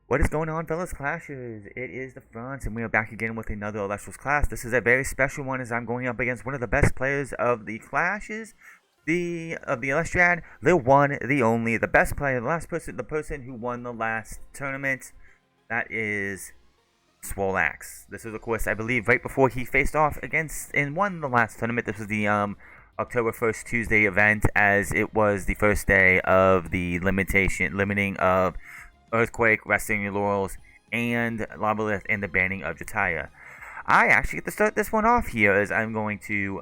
What is going on, fellas Clashers? It is the Franz, and we are back again with another Elestronauts class. This is a very special one as I'm going up against one of the best players of the clashes, the Elestronauts, the one, the only, the best player, the person who won the last tournament. That is Swolelax. This is, of course, I believe, right before he faced off against and won the last tournament. This was the October 1st Tuesday event, as it was the first day of the limiting of Earthquake, Resting Your Laurels, and Labolith, and the banning of Jataya. I actually get to start this one off here, as I'm going to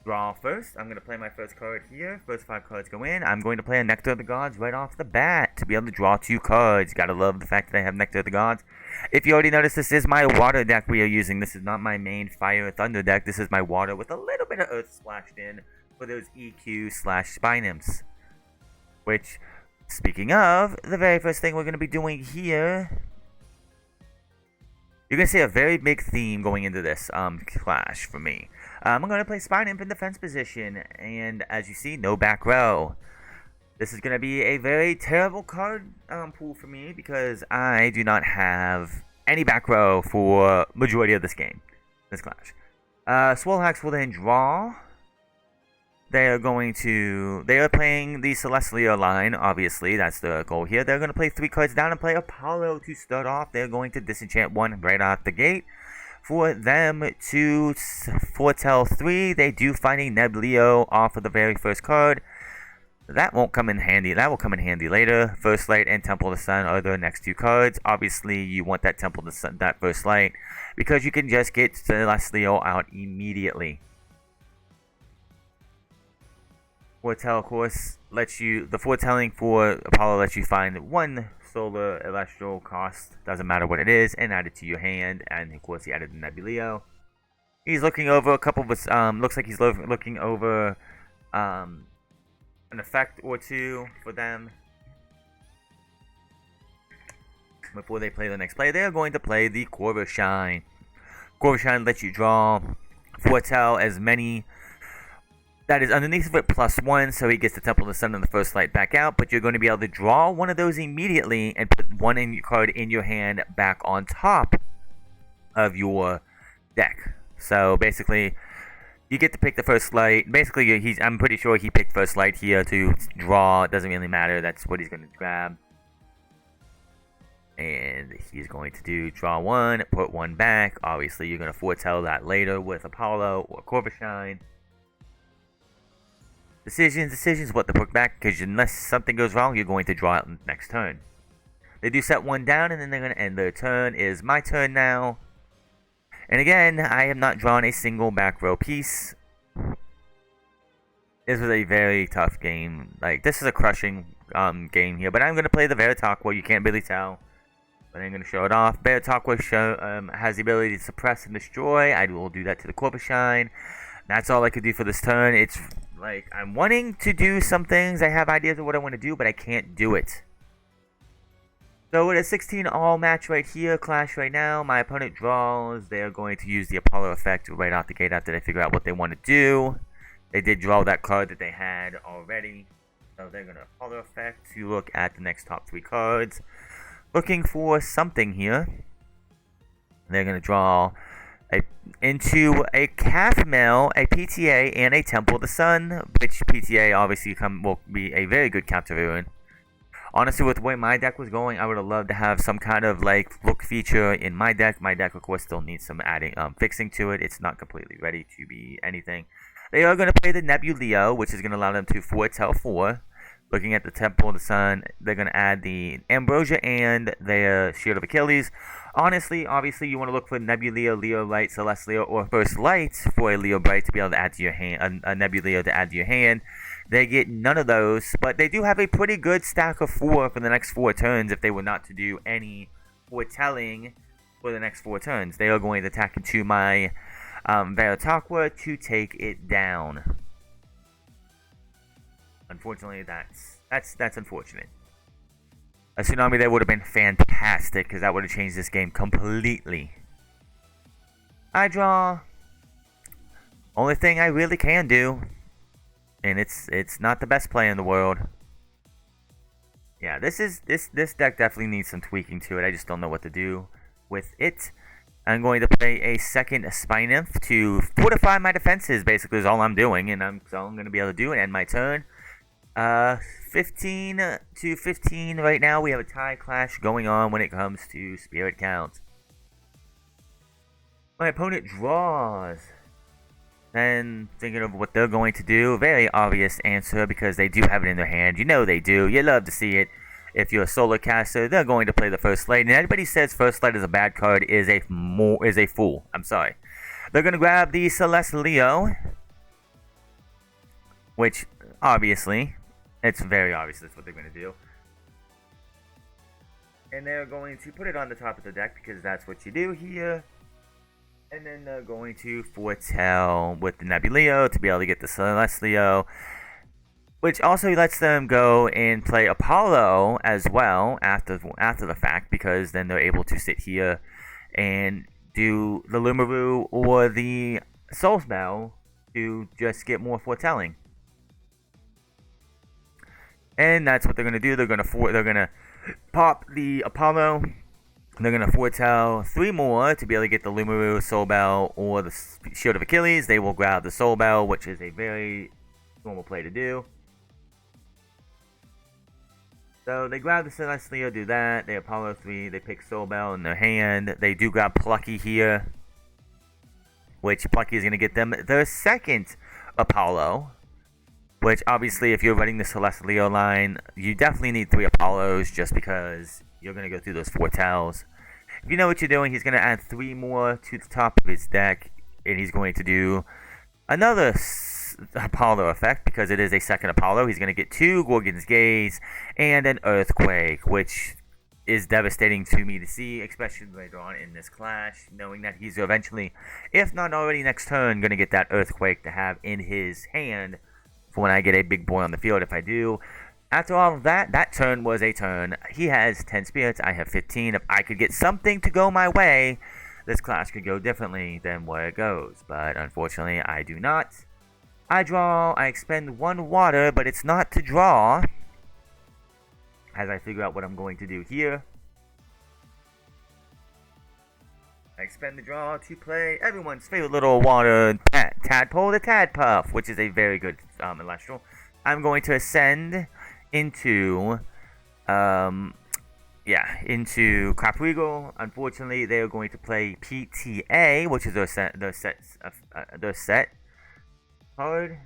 draw first. I'm going to play my first card here. First 5 cards go in. I'm going to play a Nectar of the Gods right off the bat to be able to draw 2 cards. Gotta love the fact that I have Nectar of the Gods. If you already noticed, this is my water deck we are using. This is not my main Fire or Thunder deck. This is my water with a little bit of Earth splashed in for those EQ/Spine Imps. Which, speaking of, the very first thing we're going to be doing here, you're going to see a very big theme going into this clash for me. I'm going to play Spine Imp in defense position, and as you see, no back row. This is going to be a very terrible card pool for me because I do not have any back row for majority of this game, this clash. Swolelax will then draw. They are playing the Celestial line, obviously, that's the goal here. They're going to play 3 cards down and play Apollo to start off. They're going to disenchant 1 right out the gate. For them to foretell 3, they do find a Nebleo off of the very first card. That won't come in handy. That will come in handy later. First Light and Temple of the Sun are the next 2 cards. Obviously, you want that Temple of the Sun, that First Light, because you can just get Celestial out immediately. Foretell, of course, the foretelling for Apollo lets you find 1 solar celestial cost, doesn't matter what it is, and add it to your hand. And of course, he added the Nebuleo. He's looking over a couple of looks like he's looking over an effect or 2 for them before they play the next play. They're going to play the Corvishine. Corvishine lets you draw, foretell as many that is underneath of it +1, so he gets the Temple of the Sun and the First Light back out, but you're going to be able to draw one of those immediately and put one card in your hand back on top of your deck. So basically, you get to pick the First Light. Basically, I'm pretty sure he picked First Light here to draw. It doesn't really matter. That's what he's going to grab. And he's going to do draw 1, put 1 back. Obviously, you're going to foretell that later with Apollo or Corvishine. Decisions, what to put back, because unless something goes wrong, you're going to draw it next turn. They do set 1 down, and then they're going to end their turn. It is my turn now. And again, I have not drawn a single back row piece. This was a very tough game. Like, this is a crushing game here. But I'm going to play the Veritaqua. You can't really tell, but I'm going to show it off. Veritaqua has the ability to suppress and destroy. I will do that to the Corvishine. That's all I could do for this turn. It's like, I'm wanting to do some things. I have ideas of what I want to do, but I can't do it. So with a 16-all match right here, clash right now, my opponent draws. They're going to use the Apollo effect right out the gate after they figure out what they want to do. They did draw that card that they had already. So they're going to Apollo effect to look at the next top 3 cards. Looking for something here. They're going to draw into a Calf Mill, a PTA, and a Temple of the Sun, which PTA obviously will be a very good counter Rune. Honestly, with the way my deck was going, I would have loved to have some kind of like look feature in my deck. My deck, of course, still needs some fixing to it. It's not completely ready to be anything. They are going to play the Nebuleo, which is going to allow them to foretell 4. Looking at the Temple of the Sun, they're going to add the Ambrosia and the Shield of Achilles. Honestly, obviously, you want to look for Nebuleo, Leo Light, Celestial, or First Light for a Leo Bright to be able to add to your hand, a Nebuleo to add to your hand. They get none of those, but they do have a pretty good stack of 4 for the next 4 turns if they were not to do any foretelling for the next 4 turns. They are going to attack into my Veritaqua to take it down. Unfortunately, that's unfortunate. A Tsunami there would have been fantastic, because that would have changed this game completely. I draw. Only thing I really can do, and it's not the best play in the world. Yeah, this deck definitely needs some tweaking to it. I just don't know what to do with it. I'm going to play a second Spine Nymph to fortify my defenses, basically is all I'm doing, and that's all I'm going to be able to do and end my turn. 15 to 15 right now. We have a tie clash going on when it comes to spirit count. My opponent draws. Then thinking of what they're going to do. Very obvious answer because they do have it in their hand. You know they do. You love to see it. If you're a solar caster, they're going to play the First Light. And anybody says First Light is a bad card is a fool. I'm sorry. They're going to grab the Celestial, which obviously, it's very obvious that's what they're going to do. And they're going to put it on the top of the deck because that's what you do here. And then they're going to foretell with the Nebuleo to be able to get the Celestial, which also lets them go and play Apollo as well after the fact, because then they're able to sit here and do the Lumaru or the Soul Spell to just get more foretelling. And that's what they're gonna do. They're gonna pop the Apollo. They're going to foretell 3 more to be able to get the Lumaru, Soul Bell, or the Shield of Achilles. They will grab the Soul Bell, which is a very normal play to do. So they grab the Celestial, do that. They Apollo 3, they pick Soul Bell in their hand. They do grab Plucky here, which Plucky is going to get them their second Apollo. Which, obviously, if you're running the Celestial line, you definitely need 3 Apollos just because you're going to go through those foretells. If you know what you're doing, he's going to add 3 more to the top of his deck. And he's going to do another Apollo effect because it is a second Apollo. He's going to get 2 Gorgon's Gaze and an Earthquake, which is devastating to me to see, especially later on in this clash, knowing that he's eventually, if not already next turn, going to get that Earthquake to have in his hand for when I get a big boy on the field, if I do. After all of that, that turn was a turn. He has 10 spirits, I have 15. If I could get something to go my way, this clash could go differently than where it goes. But unfortunately, I do not. I draw, I expend 1 water, but it's not to draw. As I figure out what I'm going to do here. I expend the draw to play everyone's favorite little water tadpole, the Tadpuff, which is a very good Elestral. I'm going to ascend into Caprigal. Unfortunately, they are going to play PTA, which is their set card.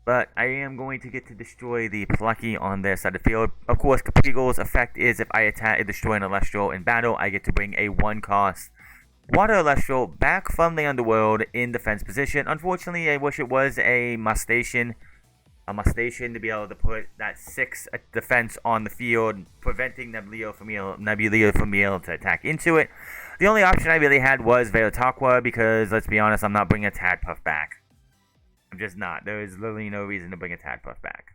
But I am going to get to destroy the Plucky on their side of the field. Of course, Caprigal's effect is if I destroy an Elestral in battle, I get to bring a 1-cost Water Elestral back from the underworld in defense position. Unfortunately, I wish it was a Mustation to be able to put that 6 defense on the field, preventing Nebuleo from being able to attack into it. The only option I really had was Veritaqua because, let's be honest, I'm not bringing a Tadpuff back. I'm just not. There is literally no reason to bring a Tadpuff back.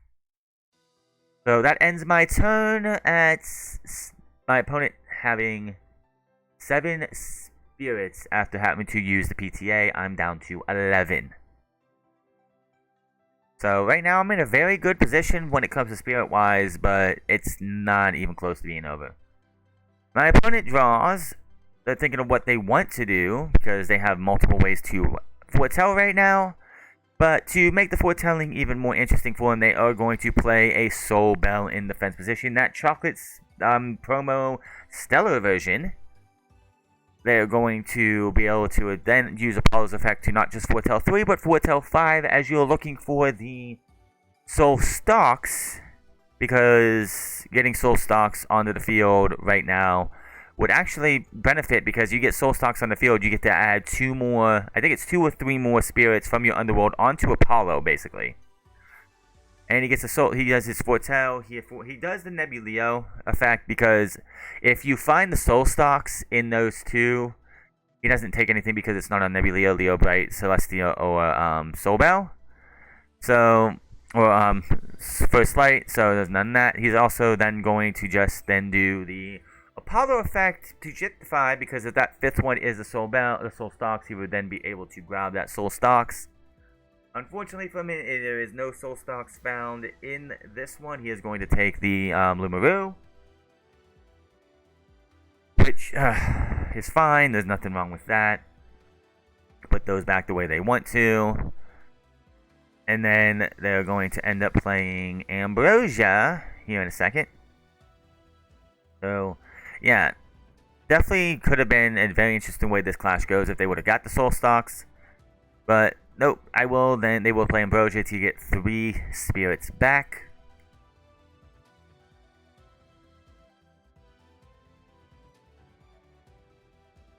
So that ends my turn at my opponent having 7 spirits after having to use the PTA. I'm down to 11. So right now I'm in a very good position when it comes to spirit-wise, but it's not even close to being over. My opponent draws. They're thinking of what they want to do because they have multiple ways to foretell right now. But to make the foretelling even more interesting for them, they are going to play a Soul Bell in defense position. That Chocolate's promo Stellar version. They're going to be able to then use Apollo's effect to not just foretell 3, but foretell 5 as you're looking for the Soul Stalks. Because getting Soul Stalks onto the field right now would actually benefit because you get Soul Stalks on the field, you get to add 2 more, I think it's 2 or 3 more spirits from your underworld onto Apollo, basically. And he gets a soul, he does his foretell, he does the Nebuleo effect because if you find the Soul Stalks in those 2, he doesn't take anything because it's not on Nebuleo, Leo Bright, Celestia, or Soul Bell. So, or First Light, so there's none of that. He's also then going to just then do the Apollo effect to get the 5 because if that 5th one is the Soul Bell, the Soul Stalks, he would then be able to grab that Soul Stalks. Unfortunately for me, there is no soul stocks found in this one. He is going to take the Lumaru, which is fine. There's nothing wrong with that. Put those back the way they want to. And then they're going to end up playing Ambrosia here in a second. So, yeah. Definitely could have been a very interesting way this clash goes if they would have got the soul stocks. But, nope. They will play Ambrosia to get 3 spirits back.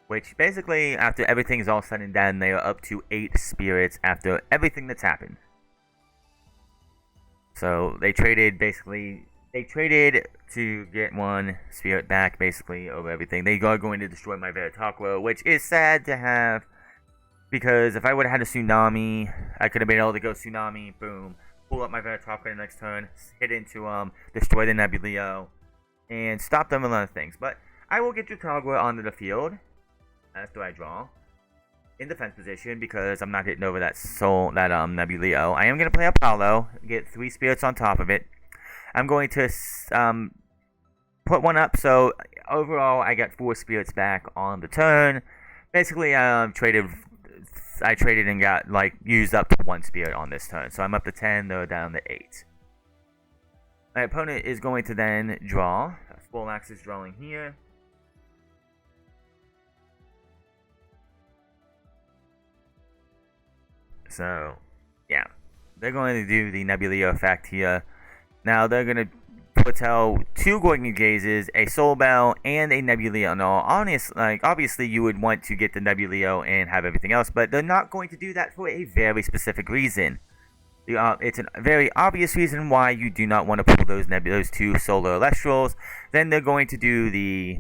Which basically, after everything is all said and done, they are up to 8 spirits after everything that's happened. So they traded to get 1 spirit back basically over everything. They are going to destroy my Veritaqua, which is sad to have, because if I would have had a Tsunami, I could have been able to go Tsunami, boom, pull up my Veritaqua the next turn, hit into destroy the Nebuleo, and stop them with other things. But I will get Veritaqua onto the field after I draw in defense position, because I'm not hitting over that Nebuleo. I am going to play Apollo, get 3 spirits on top of it. I'm going to put 1 up, so overall I got 4 spirits back on the turn. Basically, I traded and got, used up to 1 spirit on this turn. So I'm up to 10, they're down to 8. My opponent is going to then draw. Swolelax is drawing here. So, yeah. They're going to do the Nebuleo effect here. Now, they're going to foretell 2 Gorgon Gazes, a Soul Bell, and a Nebuleo. Now, obviously, you would want to get the Nebuleo and have everything else, but they're not going to do that for a very specific reason. It's a very obvious reason why you do not want to pull those 2 Solar Elestrals. Then they're going to do the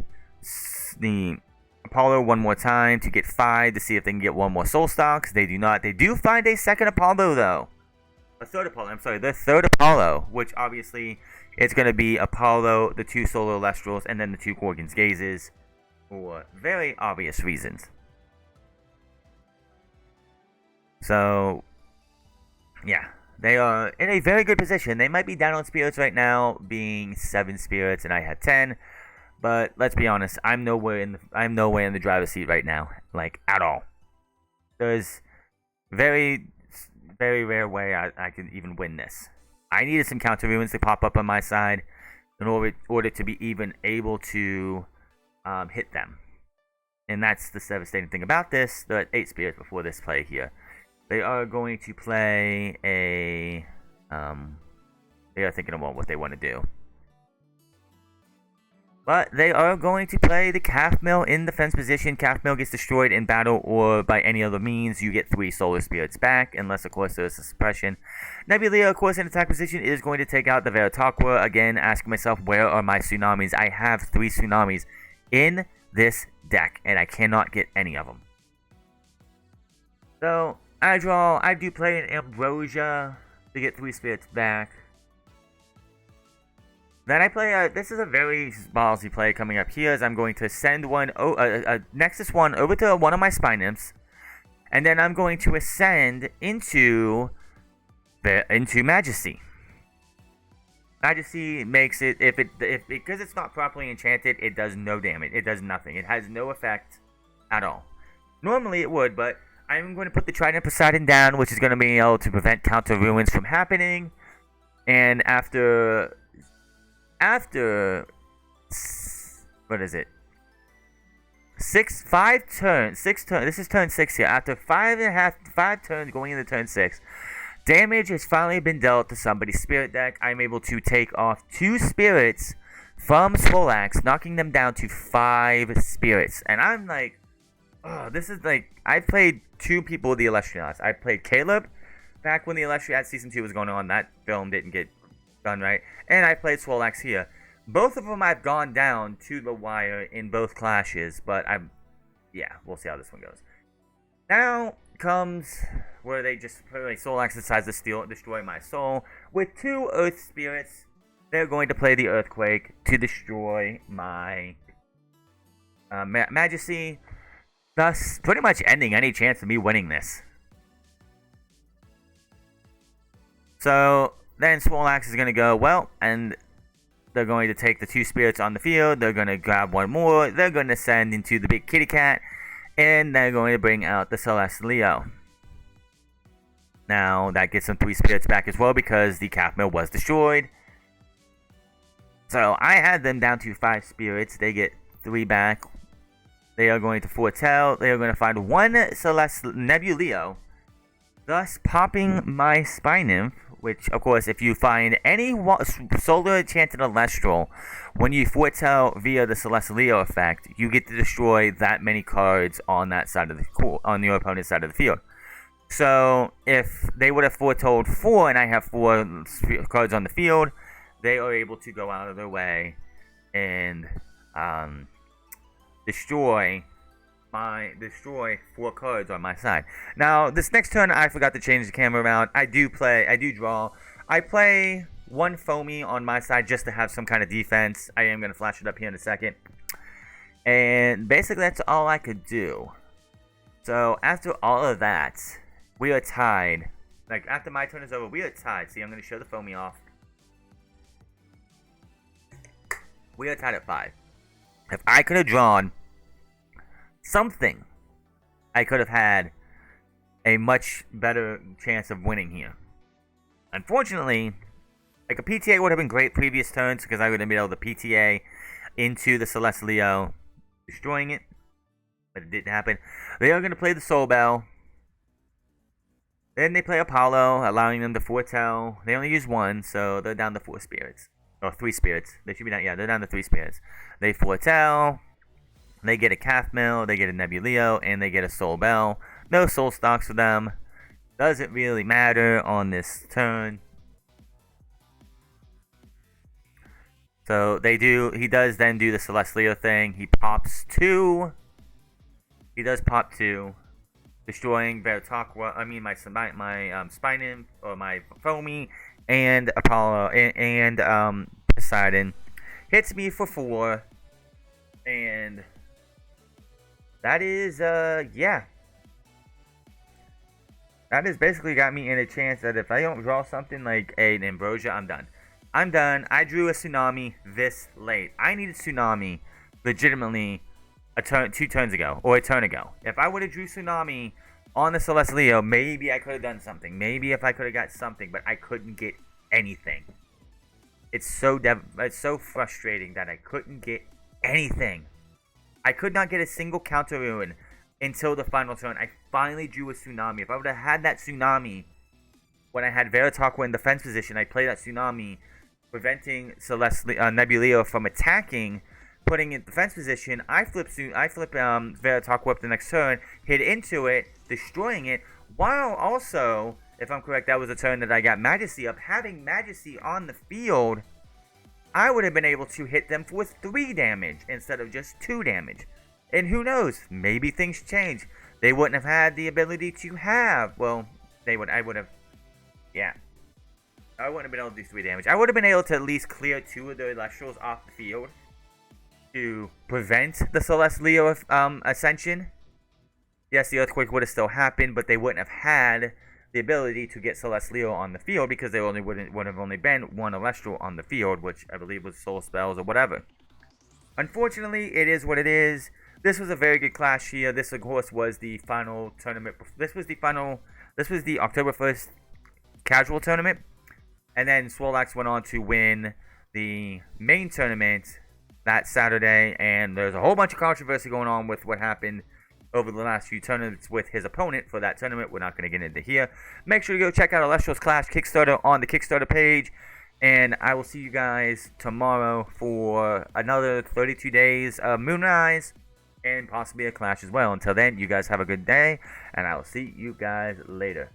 Apollo 1 more time to get 5 to see if they can get 1 more Soul Stocks. They do not. They do find a second Apollo, though. The third Apollo, which obviously it's going to be Apollo, the 2 Solar Elestrals, and then the 2 Gorgon's Gazes for very obvious reasons. So, yeah. They are in a very good position. They might be down on spirits right now, being 7 spirits, and I had 10. But let's be honest, I'm nowhere in the driver's seat right now, at all. There's very, very rare way I could even win this. I needed some counter ruins to pop up on my side in order to be even able to hit them. And that's the devastating thing about this. They're at 8 spirits before this play here. They are going to play a... they are thinking about what they want to do. But they are going to play the Calf Mill in defense position. Calf Mill gets destroyed in battle or by any other means. You get 3 Solar Spirits back, unless, of course, there's a suppression. Nebuleo, of course, in attack position is going to take out the Veritaqua. Again, asking myself, where are my Tsunamis? I have 3 Tsunamis in this deck, and I cannot get any of them. So, I do play an Ambrosia to get 3 spirits back. Then I play this is a very ballsy play coming up here, as I'm going to send a Nexus 1 over to one of my Spine Imps, and then I'm going to ascend into Majesty. Majesty makes it, because it's not properly enchanted, it does no damage. It does nothing. It has no effect at all. Normally it would, but I'm going to put the Trident Poseidon down, which is going to be able to prevent counter ruins from happening. And after what is it? 5 turns. This is turn 6 here. After 5 turns going into turn 6, damage has finally been dealt to somebody's spirit deck. I'm able to take off 2 spirits from Swolelax, knocking them down to 5 spirits. And I'm like, oh, this is I played 2 people with the Elestronauts. I played Caleb back when the Elestronauts Season 2 was going on. That film didn't get done right. And I played Swolelax here. Both of them I've gone down to the wire in both clashes, but we'll see how this one goes. Now comes where they just Swolelax decides to destroy my soul. With 2 Earth Spirits, they're going to play the Earthquake to destroy my Majesty, thus pretty much ending any chance of me winning this. So then Swolelax is going to go, well, and they're going to take the 2 spirits on the field. They're going to grab 1 more. They're going to send into the big kitty cat. And they're going to bring out the Celestleo. Now, that gets them 3 spirits back as well because the calf mill was destroyed. So, I had them down to 5 spirits. They get 3 back. They are going to foretell. They are going to find 1 Nebuleo, thus popping my Spy Nymph. Which, of course, if you find any solar enchanted Elestral, when you foretell via the Celestleo effect, you get to destroy that many cards on that side of the on your opponent's side of the field. So, if they would have foretold 4 and I have 4 cards on the field, they are able to go out of their way and destroy 4 cards on my side. Now, this next turn, I forgot to change the camera around. I do draw. I play 1 Foamy on my side just to have some kind of defense. I am going to flash it up here in a second. And basically, that's all I could do. So, after all of that, we are tied. Like, after my turn is over, we are tied. See, I'm going to show the Foamy off. We are tied at 5. If I could have drawn something, I could have had a much better chance of winning here. Unfortunately, like a PTA would have been great previous turns because I would have been able to PTA into the Celestleo, destroying it, but it didn't happen. They are going to play the Soul Bell. Then they play Apollo, allowing them to foretell. They only use 1, so they're down to 4 spirits. Or 3 spirits. They should be down, yeah, they're down to 3 spirits. They foretell. They get a calf mill, they get a Nebuleo, and they get a Soul Bell. No soul stocks for them. Doesn't really matter on this turn. So he does then do the Celestleo thing. He pops 2. He does pop 2. Destroying Veritaqua, my Spy Nymph, or my Foamy, and Apollo, and Poseidon. Hits me for 4. And that is, yeah. That has basically got me in a chance that if I don't draw something like an Ambrosia, I'm done. I'm done. I drew a Tsunami this late. I needed Tsunami legitimately 2 turns ago, or a turn ago. If I would have drew Tsunami on the Celestleo, maybe I could have done something. Maybe if I could have got something, but I couldn't get anything. It's so frustrating that I couldn't get anything. I could not get a single counter ruin until the final turn. I finally drew a Tsunami. If I would have had that Tsunami when I had Veritaqua in defense position, I played that Tsunami, preventing Nebuleo from attacking, putting in defense position. I flip Veritaqua up the next turn, hit into it, destroying it, while also, if I'm correct, that was a turn that I got Majesty up. Having Majesty on the field, I would have been able to hit them for 3 damage instead of just 2 damage. And who knows, maybe things change. They wouldn't have had the ability to have, well, I would have, yeah. I wouldn't have been able to do 3 damage. I would have been able to at least clear 2 of the Elestrals off the field to prevent the Celestleo ascension. Yes, the Earthquake would have still happened, but they wouldn't have had the ability to get Celestleo on the field because there would have only been 1 Elestral on the field, which I believe was Soul Spells or whatever. Unfortunately, it is what it is. This was a very good clash here. This, of course, was the final tournament. This was the October 1st casual tournament. And then Swolelax went on to win the main tournament that Saturday. And there's a whole bunch of controversy going on with what happened over the last few tournaments with his opponent for that tournament. We're not going to get into here. Make sure to go check out Elestral's Clash Kickstarter on the Kickstarter page. And I will see you guys tomorrow for another 32 days of Moonrise and possibly a Clash as well. Until then, you guys have a good day, and I will see you guys later.